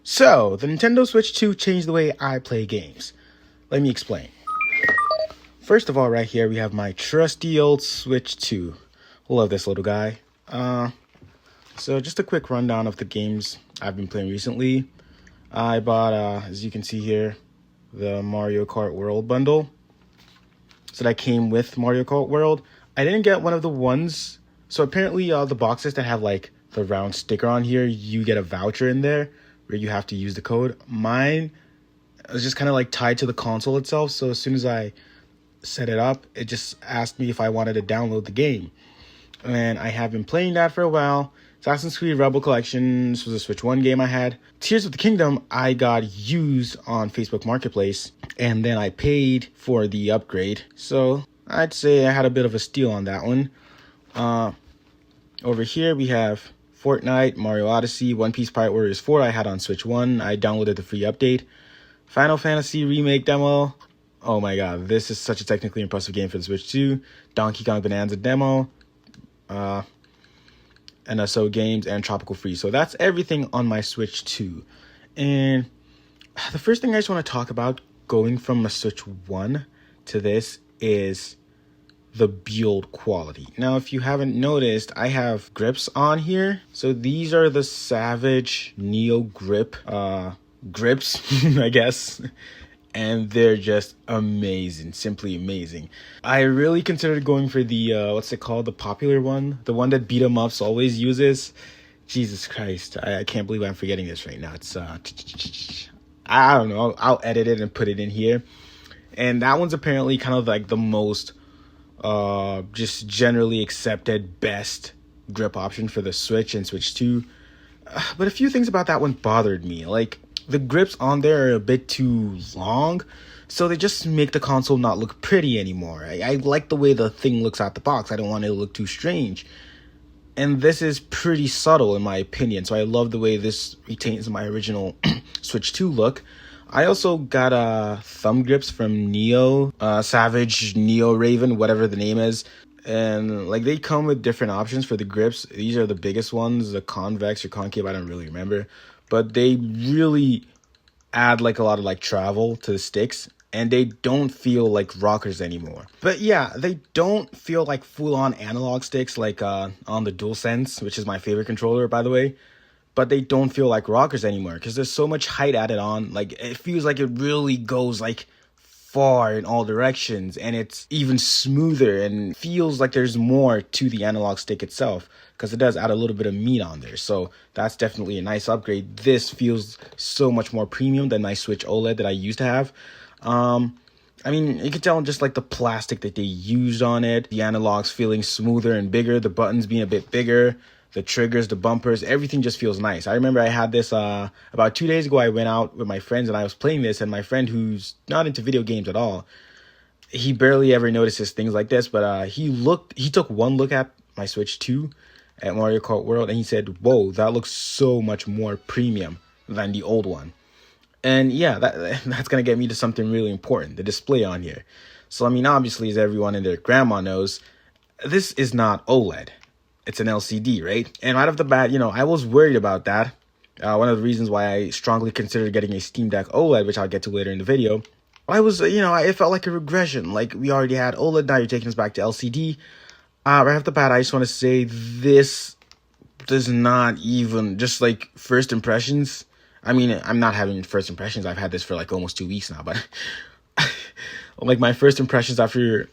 So, the Nintendo Switch 2 changed the way I play games. Let me explain. First of all, right here, we have my trusty old Switch 2. Love this little guy. So just a quick rundown of the games I've been playing recently. I bought, as you can see here, the Mario Kart World bundle. So that came with Mario Kart World. I didn't get one of the ones. So apparently the boxes that have like the round sticker on here, you get a voucher in there where you have to use the code. Mine was just kind of like tied to the console itself. So as soon as I set it up, it just asked me if I wanted to download the game. And I have been playing that for a while. Assassin's Creed Rebel Collection, this was a Switch 1 game I had. Tears of the Kingdom, I got used on Facebook Marketplace. And then I paid for the upgrade. So I'd say I had a bit of a steal on that one. Over here we have Fortnite, Mario Odyssey, One Piece Pirate Warriors 4 I had on Switch 1. I downloaded the free update. Final Fantasy Remake demo. Oh my god, this is such a technically impressive game for the Switch 2. Donkey Kong Bananza demo. NSO games and Tropical Freeze. So that's everything on my Switch 2. And the first thing I just want to talk about going from a Switch 1 to this is the build quality. Now, if you haven't noticed, I have grips on here. So these are the Savage Neo grip grips, I guess. And they're just amazing, simply amazing. I really considered going for the, what's it called? The popular one, the one that beat 'em ups always uses. Jesus Christ, I can't believe I'm forgetting this right now. It's, I don't know, I'll edit it and put it in here. And that one's apparently kind of like the most, just generally accepted best grip option for the Switch and Switch 2. But a few things about that one bothered me. Like, the grips on there are a bit too long, so they just make the console not look pretty anymore. I like the way the thing looks out the box. I don't want it to look too strange. And this is pretty subtle in my opinion, so I love the way this retains my original Switch 2 look. I also got thumb grips from Neo, Savage Neo Raven, whatever the name is. And like they come with different options for the grips. These are the biggest ones, the convex or concave, I don't really remember. But they really add like a lot of like travel to the sticks, and they don't feel like rockers anymore. But yeah, they don't feel like full-on analog sticks like on the DualSense, which is my favorite controller, by the way. But they don't feel like rockers anymore because there's so much height added on. Like it feels like it really goes like far in all directions, and it's even smoother and feels like there's more to the analog stick itself because it does add a little bit of meat on there. So that's definitely a nice upgrade. This feels so much more premium than my Switch OLED that I used to have. I mean, you can tell just like the plastic that they used on it, the analogs feeling smoother and bigger, the buttons being a bit bigger, the triggers, the bumpers, everything just feels nice. I remember I had this about 2 days ago. I went out with my friends and I was playing this, and my friend who's not into video games at all, he barely ever notices things like this, but he took one look at my Switch 2 at Mario Kart World, and he said, whoa, that looks so much more premium than the old one. And yeah, that's going to get me to something really important, the display on here. So, I mean, obviously, as everyone and their grandma knows, this is not OLED. It's an LCD, right? And right off the bat, I was worried about that. One of the reasons why I strongly considered getting a Steam Deck OLED, which I'll get to later in the video. I was, it felt like a regression. Like, we already had OLED, now you're taking us back to LCD. Right off the bat, I just want to say this does not even, just like first impressions. I mean, I'm not having first impressions. I've had this for like almost 2 weeks now, but like my first impressions after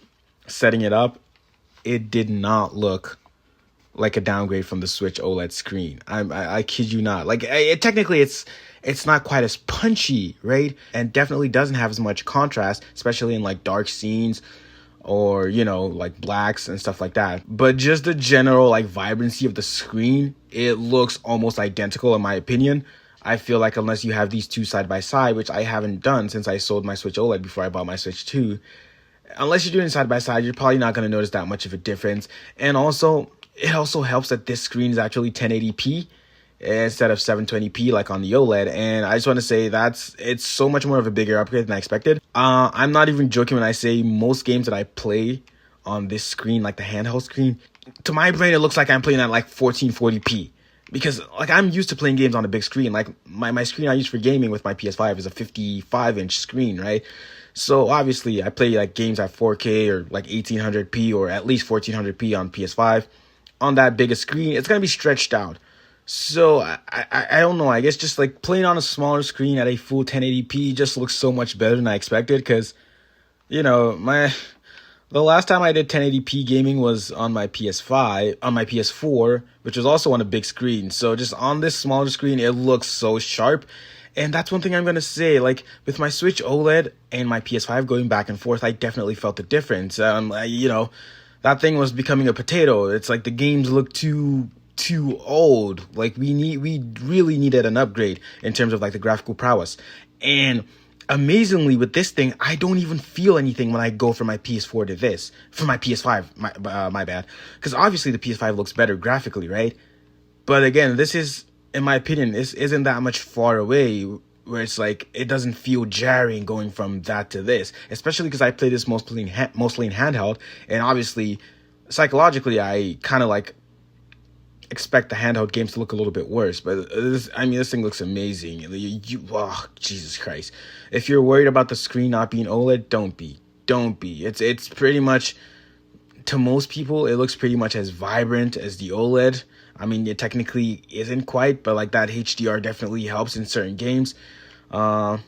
setting it up, it did not look like a downgrade from the Switch OLED screen. I kid you not. Like technically it's not quite as punchy, right? And definitely doesn't have as much contrast, especially in like dark scenes or, like blacks and stuff like that. But just the general like vibrancy of the screen, it looks almost identical in my opinion. I feel like unless you have these two side by side, which I haven't done since I sold my Switch OLED before I bought my Switch 2, unless you're doing side by side, you're probably not going to notice that much of a difference. And also, it also helps that this screen is actually 1080p instead of 720p like on the OLED. And I just want to say it's so much more of a bigger upgrade than I expected. I'm not even joking when I say most games that I play on this screen, like the handheld screen, to my brain, it looks like I'm playing at like 1440p. because like I'm used to playing games on a big screen. Like my screen I use for gaming with my PS5 is a 55-inch screen, right? So obviously I play like games at 4K or like 1800p or at least 1400p on PS5. On that bigger screen, it's gonna be stretched out. So I don't know. I guess just like playing on a smaller screen at a full 1080p just looks so much better than I expected. Because the last time I did 1080p gaming was on my PS5, on my PS4, which was also on a big screen. So just on this smaller screen, it looks so sharp. And that's one thing I'm going to say. Like, with my Switch OLED and my PS5 going back and forth, I definitely felt the difference. That thing was becoming a potato. It's like the games look too old. Like, we really needed an upgrade in terms of, like, the graphical prowess. And amazingly, with this thing, I don't even feel anything when I go from my PS4 to this. From my PS5, my bad. Because obviously the PS5 looks better graphically, right? But again, this is, in my opinion, this isn't that much far away where it's like, it doesn't feel jarring going from that to this. Especially because I play this mostly in handheld. And obviously, psychologically, I kind of like expect the handheld games to look a little bit worse, but this thing looks amazing. Oh, Jesus Christ. If you're worried about the screen not being OLED, don't be. It's pretty much, to most people, it looks pretty much as vibrant as the OLED. I mean, it technically isn't quite, but like that HDR definitely helps in certain games. And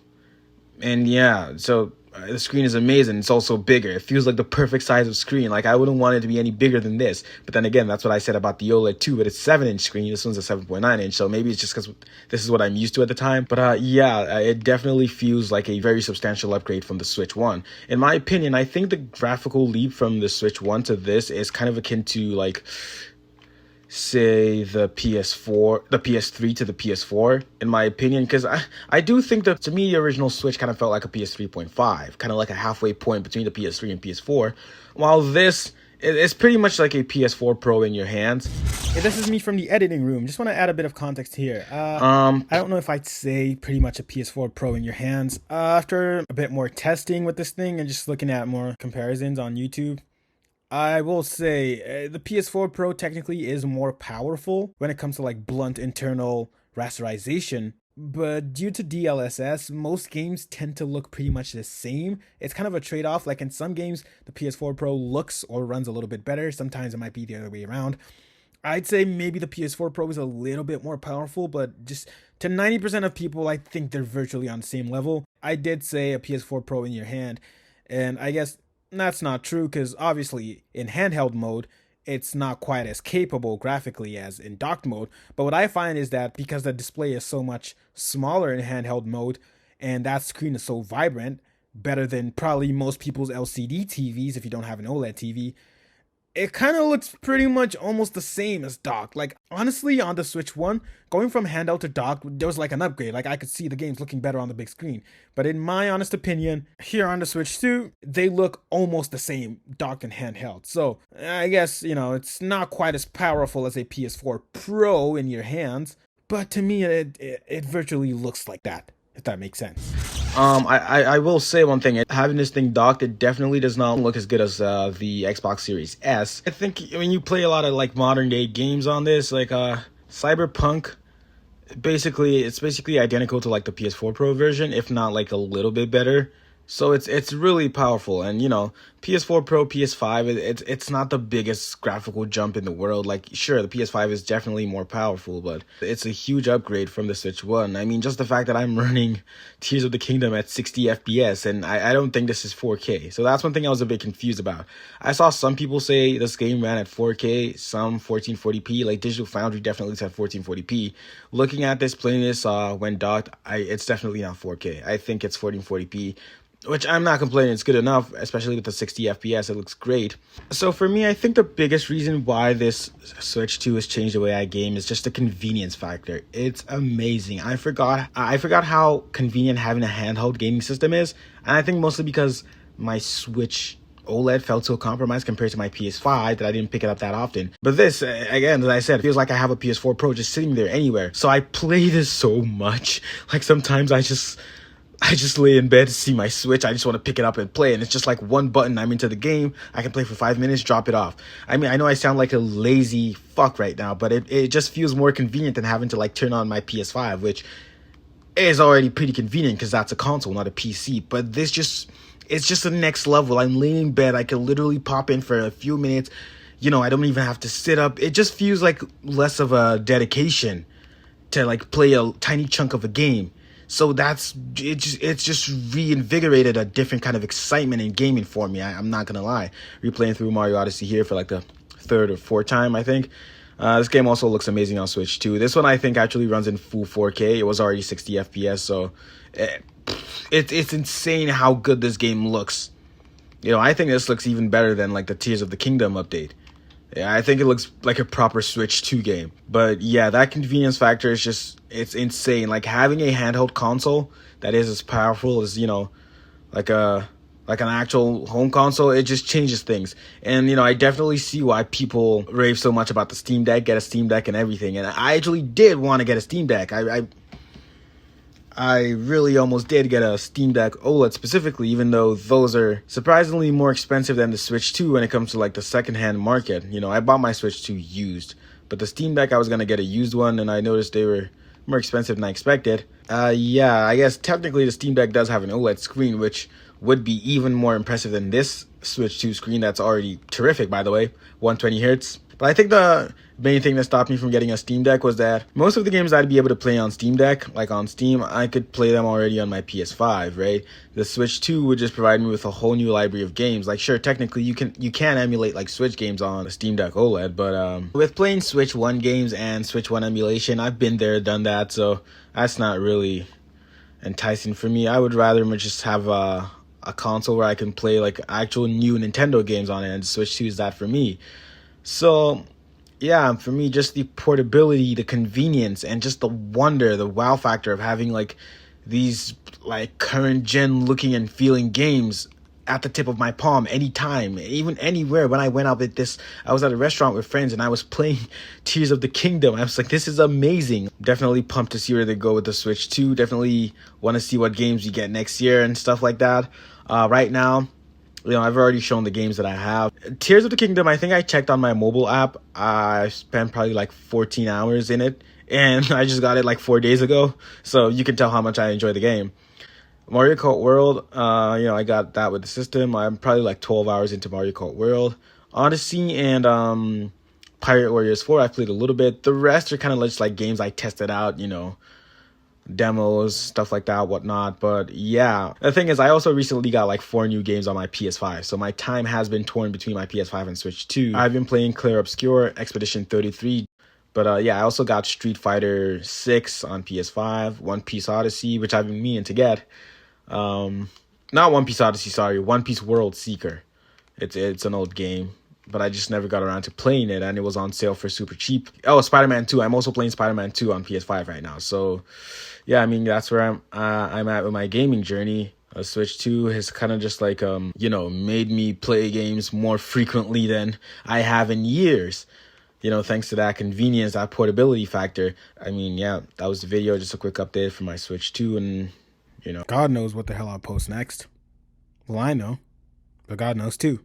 yeah, so the screen is amazing. It's also bigger. It feels like the perfect size of screen. Like, I wouldn't want it to be any bigger than this. But then again, that's what I said about the OLED too. But it's 7-inch screen. This one's a 7.9-inch. So maybe it's just because this is what I'm used to at the time. But it definitely feels like a very substantial upgrade from the Switch 1. In my opinion, I think the graphical leap from the Switch 1 to this is kind of akin to, like, say the PS3 to the PS4, in my opinion, because I do think that, to me, the original Switch kind of felt like a PS3.5, kind of like a halfway point between the PS3 and PS4, while this is pretty much like a PS4 Pro in your hands. Hey, this is me from the editing room. Just want to add a bit of context here. I don't know if I'd say pretty much a PS4 Pro in your hands. After a bit more testing with this thing and just looking at more comparisons on YouTube, I will say the PS4 Pro technically is more powerful when it comes to like blunt internal rasterization, but due to DLSS, most games tend to look pretty much the same. It's kind of a trade-off. Like in some games, the PS4 Pro looks or runs a little bit better. Sometimes it might be the other way around. I'd say maybe the PS4 Pro is a little bit more powerful, but just to 90% of people, I think they're virtually on the same level. I did say a PS4 Pro in your hand, and I guess that's not true, because obviously in handheld mode, it's not quite as capable graphically as in docked mode. But what I find is that because the display is so much smaller in handheld mode and that screen is so vibrant, better than probably most people's LCD TVs if you don't have an OLED TV, it kind of looks pretty much almost the same as docked. Like, honestly, on the Switch 1, going from handheld to docked, there was like an upgrade. Like, I could see the games looking better on the big screen. But in my honest opinion, here on the Switch 2, they look almost the same, docked and handheld. So, I guess, it's not quite as powerful as a PS4 Pro in your hands. But to me, it virtually looks like that, if that makes sense. I will say one thing. Having this thing docked, it definitely does not look as good as the Xbox Series S. I think when you play a lot of like modern day games on this, like cyberpunk, it's basically identical to like the PS4 Pro version, if not like a little bit better. So it's really powerful. And PS4 Pro, PS5, it's not the biggest graphical jump in the world. Like, sure, the PS5 is definitely more powerful, but it's a huge upgrade from the Switch 1. I mean, just the fact that I'm running Tears of the Kingdom at 60 FPS, and I don't think this is 4K. So that's one thing I was a bit confused about. I saw some people say this game ran at 4K, some 1440p. Like, Digital Foundry definitely said 1440p. Looking at this, playing this when docked, it's definitely not 4K. I think it's 1440p. Which I'm not complaining, it's good enough, especially with the 60 FPS, it looks great. So for me, I think the biggest reason why this Switch 2 has changed the way I game is just the convenience factor. It's amazing. I forgot how convenient having a handheld gaming system is, and I think mostly because my Switch OLED felt so compromised compared to my PS5 that I didn't pick it up that often. But this, again, as I said, feels like I have a PS4 Pro just sitting there anywhere. So I play this so much. Like, sometimes I just lay in bed to see my Switch. I just want to pick it up and play. And it's just like one button. I'm into the game. I can play for 5 minutes, drop it off. I mean, I know I sound like a lazy fuck right now, but it just feels more convenient than having to like turn on my PS5, which is already pretty convenient because that's a console, not a PC. But it's just the next level. I'm laying in bed. I can literally pop in for a few minutes. I don't even have to sit up. It just feels like less of a dedication to like play a tiny chunk of a game. So it's just reinvigorated a different kind of excitement in gaming for me. I'm not gonna lie. Replaying through Mario Odyssey here for like the third or fourth time, I think. This game also looks amazing on Switch too. This one I think actually runs in full 4K. It was already 60 FPS, so it's insane how good this game looks. I think this looks even better than like the Tears of the Kingdom update. Yeah, I think it looks like a proper Switch 2 game. But yeah, that convenience factor is it's insane. Like having a handheld console that is as powerful as, like an actual home console, it just changes things. And, I definitely see why people rave so much about the Steam Deck, get a Steam Deck and everything. And I actually did want to get a Steam Deck. I really almost did get a Steam Deck OLED specifically, even though those are surprisingly more expensive than the Switch 2 when it comes to like the secondhand market. I bought my Switch 2 used, but the Steam Deck I was going to get a used one, and I noticed they were more expensive than I expected. Yeah, I guess technically the Steam Deck does have an OLED screen, which would be even more impressive than this Switch 2 screen that's already terrific, by the way, 120 hertz. But I think the main thing that stopped me from getting a Steam Deck was that most of the games I'd be able to play on Steam Deck, like on Steam, I could play them already on my PS5, right? The Switch 2 would just provide me with a whole new library of games. Like, sure, technically you can emulate like Switch games on a Steam Deck OLED, but with playing Switch 1 games and Switch 1 emulation, I've been there, done that, so that's not really enticing for me. I would rather just have a console where I can play like actual new Nintendo games on it, and Switch 2 is that for me. So yeah, for me, just the portability, the convenience, and just the wonder, the wow factor of having like these like current gen looking and feeling games at the tip of my palm anytime, even anywhere. When I went out with this, I was at a restaurant with friends and I was playing Tears of the Kingdom. I was like, this is amazing. Definitely pumped to see where they go with the Switch 2. Definitely want to see what games we get next year and stuff like that. Right now, I've already shown the games that I have. Tears of the Kingdom, I think I checked on my mobile app. I spent probably like 14 hours in it, and I just got it like 4 days ago. So you can tell how much I enjoy the game. Mario Kart World, I got that with the system. I'm probably like 12 hours into Mario Kart World. Odyssey and Pirate Warriors 4, I played a little bit. The rest are kind of just like games I tested out, demos, stuff like that, whatnot. But yeah, the thing is, I also recently got like 4 new games on my PS5, so my time has been torn between my PS5 and Switch 2. I've been playing Clear Obscure, Expedition 33, but yeah, I also got Street Fighter 6 on PS5, One Piece Odyssey, which I've been meaning to get. Not One Piece Odyssey, sorry, One Piece World Seeker. It's an old game, but I just never got around to playing it, and it was on sale for super cheap. Oh, Spider-Man 2. I'm also playing Spider-Man 2 on PS5 right now. So, yeah, I mean, that's where I'm at with my gaming journey. Switch 2 has kind of just like, made me play games more frequently than I have in years. Thanks to that convenience, that portability factor. I mean, yeah, that was the video. Just a quick update for my Switch 2, and, God knows what the hell I'll post next. Well, I know, but God knows too.